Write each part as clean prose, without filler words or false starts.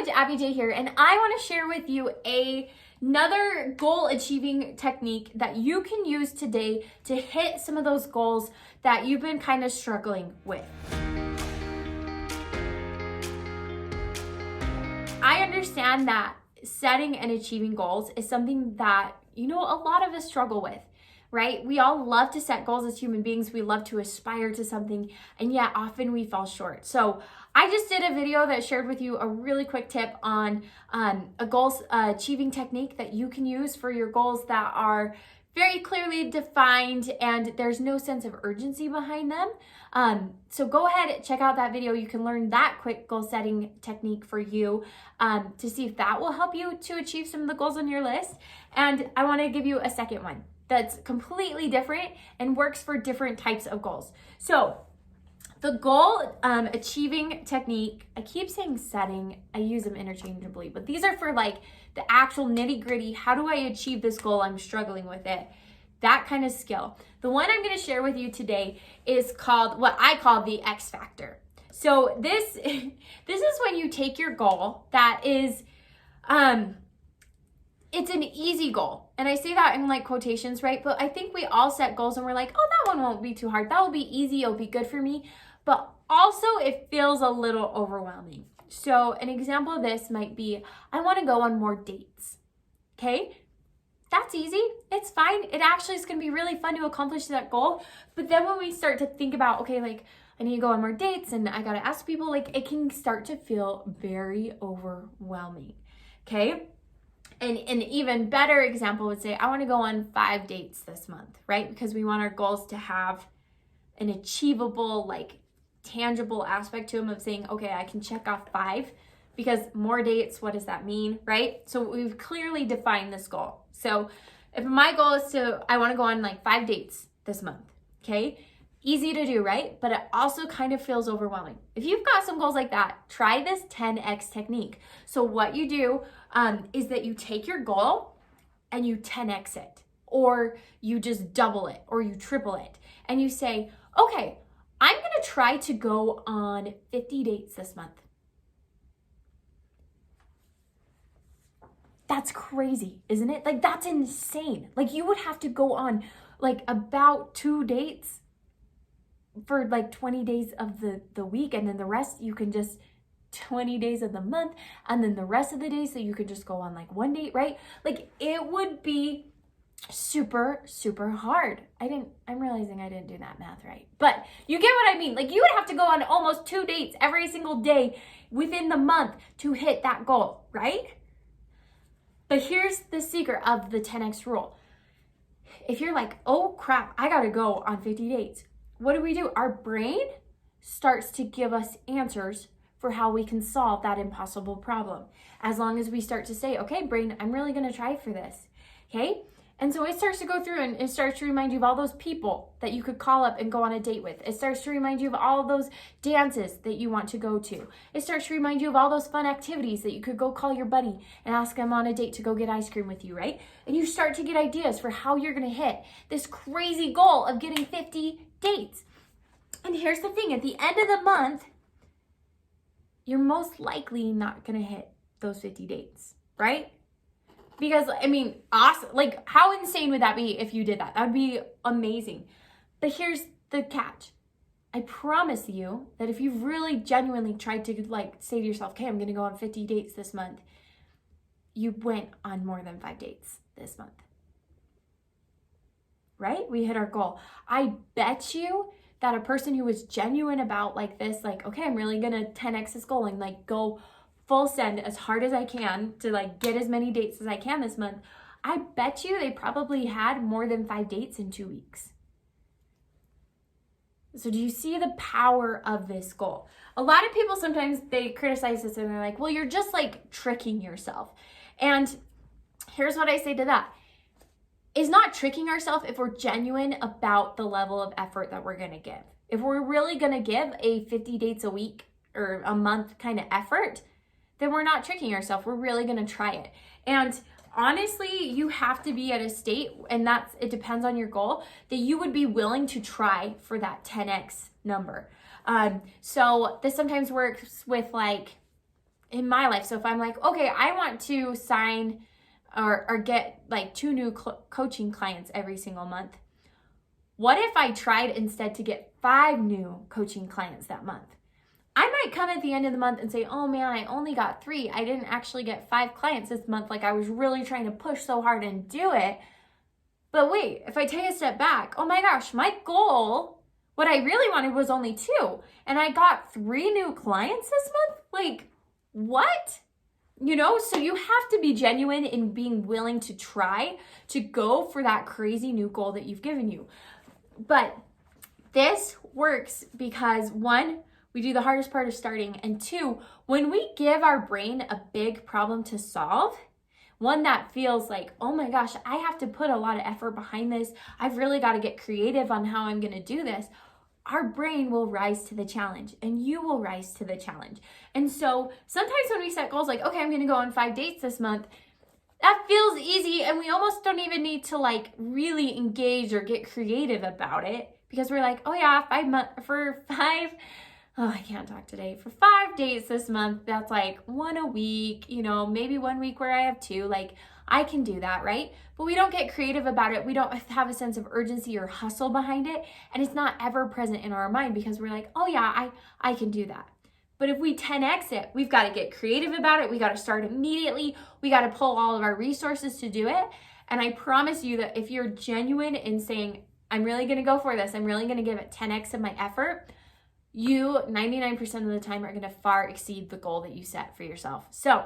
Coach Abbi J here, and I want to share with you another goal achieving technique that you can use today to hit some of those goals that you've been kind of struggling with. I understand that setting and achieving goals is something that, a lot of us struggle with, right? We all love to set goals as human beings. We love to aspire to something, and yet often we fall short. So I just did a video that shared with you a really quick tip on a goals achieving technique that you can use for your goals that are very clearly defined and there's no sense of urgency behind them. So go ahead, check out that video. You can learn that quick goal setting technique for you to see if that will help you to achieve some of the goals on your list. And I want to give you a second one that's completely different and works for different types of goals. So the goal achieving technique, I keep saying setting, I use them interchangeably, but these are for like the actual nitty gritty. How do I achieve this goal? I'm struggling with it. That kind of skill. The one I'm going to share with you today is called what I call the X factor. So this is when you take your goal that is, it's an easy goal. And I say that in like quotations, right? But I think we all set goals and we're like, oh, that one won't be too hard. That will be easy. It'll be good for me. But also it feels a little overwhelming. So an example of this might be, I want to go on more dates. Okay. That's easy. It's fine. It actually is going to be really fun to accomplish that goal. But then when we start to think about, okay, like I need to go on more dates and I got to ask people, like it can start to feel very overwhelming. Okay. And an even better example would say, I want to go on 5 dates this month, right? Because we want our goals to have an achievable, like tangible aspect to them of saying, okay, I can check off 5 because more dates, what does that mean, right? So we've clearly defined this goal. So if my goal is I want to go on like 5 dates this month, okay? Easy to do, right? But it also kind of feels overwhelming. If you've got some goals like that, try this 10x technique. So what you do is that you take your goal and you 10x it, or you just double it, or you triple it. And you say, okay, I'm going to try to go on 50 dates this month. That's crazy, isn't it? Like, that's insane. Like, you would have to go on like about 2 dates for like 20 days of the week, and then the rest you can just 20 days of the month, and then the rest of the days that you could just go on like 1 date, right? Like, it would be super, super hard. I'm realizing I didn't do that math right, but you get what I mean. Like, you would have to go on almost 2 dates every single day within the month to hit that goal, right? But here's the secret of the 10x rule. If you're like, oh crap, I gotta go on 50 dates, what do? Our brain starts to give us answers for how we can solve that impossible problem. As long as we start to say, okay, brain, I'm really gonna try for this, okay? And so it starts to go through and it starts to remind you of all those people that you could call up and go on a date with. It starts to remind you of all of those dances that you want to go to. It starts to remind you of all those fun activities that you could go call your buddy and ask him on a date to go get ice cream with you, right? And you start to get ideas for how you're gonna hit this crazy goal of getting 50 dates. And here's the thing, at the end of the month, you're most likely not gonna hit those 50 dates, right? Because, I mean, awesome. Like, how insane would that be if you did that? That would be amazing. But here's the catch. I promise you that if you've really genuinely tried to like say to yourself, okay, I'm going to go on 50 dates this month, you went on more than 5 dates this month. Right? We hit our goal. I bet you that a person who was genuine about like this, like, okay, I'm really going to 10x this goal and like go full send as hard as I can to like get as many dates as I can this month, I bet you they probably had more than 5 dates in 2 weeks. So do you see the power of this goal? A lot of people sometimes they criticize this and they're like, well, you're just like tricking yourself. And here's what I say to that. It's not tricking ourselves if we're genuine about the level of effort that we're going to give. If we're really going to give a 50 dates a week or a month kind of effort, then we're not tricking ourselves. We're really going to try it. And honestly, you have to be at a state, and it depends on your goal, that you would be willing to try for that 10x number. So this sometimes works with like in my life. So if I'm like, okay, I want to sign or get like 2 new coaching clients every single month. What if I tried instead to get 5 new coaching clients that month? I might come at the end of the month and say, oh man, I only got 3. I didn't actually get 5 clients this month. Like I was really trying to push so hard and do it. But wait, if I take a step back, oh my gosh, my goal, what I really wanted was only 2. And I got 3 new clients this month? Like, what? So you have to be genuine in being willing to try to go for that crazy new goal that you've given you. But this works because 1, we do the hardest part of starting. And 2, when we give our brain a big problem to solve, one that feels like, oh my gosh, I have to put a lot of effort behind this. I've really got to get creative on how I'm going to do this. Our brain will rise to the challenge and you will rise to the challenge. And so sometimes when we set goals like, okay, I'm going to go on 5 dates this month, that feels easy and we almost don't even need to like really engage or get creative about it because we're like, oh yeah, I can't talk today. For 5 dates this month, that's like 1 a week, maybe 1 week where I have 2, like I can do that, right? But we don't get creative about it. We don't have a sense of urgency or hustle behind it. And it's not ever present in our mind because we're like, oh yeah, I can do that. But if we 10x it, we've got to get creative about it. We got to start immediately. We got to pull all of our resources to do it. And I promise you that if you're genuine in saying, I'm really going to go for this, I'm really going to give it 10x of my effort, you 99% of the time are going to far exceed the goal that you set for yourself. So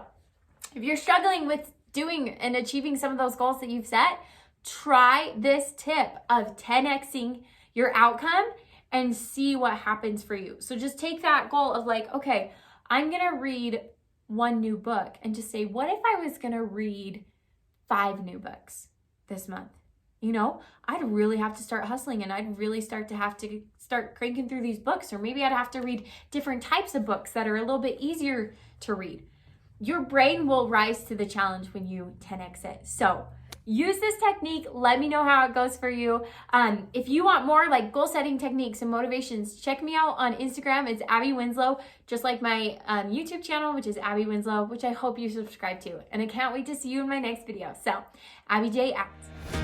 if you're struggling with doing and achieving some of those goals that you've set, try this tip of 10xing your outcome and see what happens for you. So just take that goal of like, okay, I'm going to read 1 new book and just say, what if I was going to read 5 new books this month? I'd really have to start hustling and I'd really start cranking through these books, or maybe I'd have to read different types of books that are a little bit easier to read. Your brain will rise to the challenge when you 10x it. So use this technique. Let me know how it goes for you. If you want more like goal setting techniques and motivations, check me out on Instagram. It's Abbi Winslow, just like my YouTube channel, which is Abbi Winslow, which I hope you subscribe to. And I can't wait to see you in my next video. So Abbi J out.